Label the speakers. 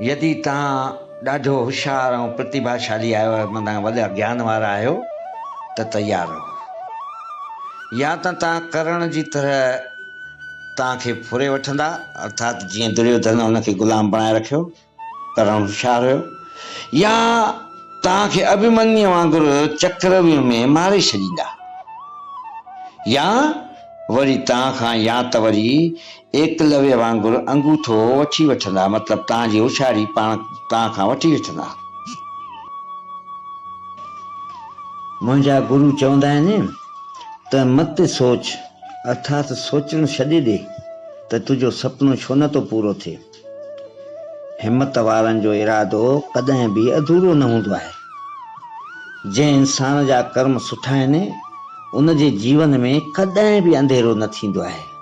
Speaker 1: यदि तव्हां ॾाढो होशियारु ऐं प्रतिभाशाली आहियो, माना वॾा ज्ञान वारा आहियो, त तयारु रहो। या त तव्हां करण जी तरह तव्हांखे फुरे वठंदा, अर्थात जीअं दुर्योधन हुनखे ग़ुलाम बणाए रखियो, करण होशियारु हुयो, या तव्हांखे अभिमन्यु वांगुरु चक्रव्यूह में मारे छॾींदा, या वरी तव्हां खां या त वरी एकलव्य वांगुरु अंगूठो वठी वठंदा, मतिलबु तव्हांजी होशियारी पाण तव्हां खां वठी वठंदा। मुंहिंजा गुरु चवंदा आहिनि त मत सोच, अर्थात सोचणु छॾे ॾे त तुंहिंजो सुपिनो छो नथो पूरो थिए। हिमत वारनि जो इरादो कॾहिं बि अधूरो न हूंदो आहे। जंहिं इंसान जा कर्म सुठा आहिनि, उन जे जीवन में कॾहिं बि अंधेरो न थींदो आहे।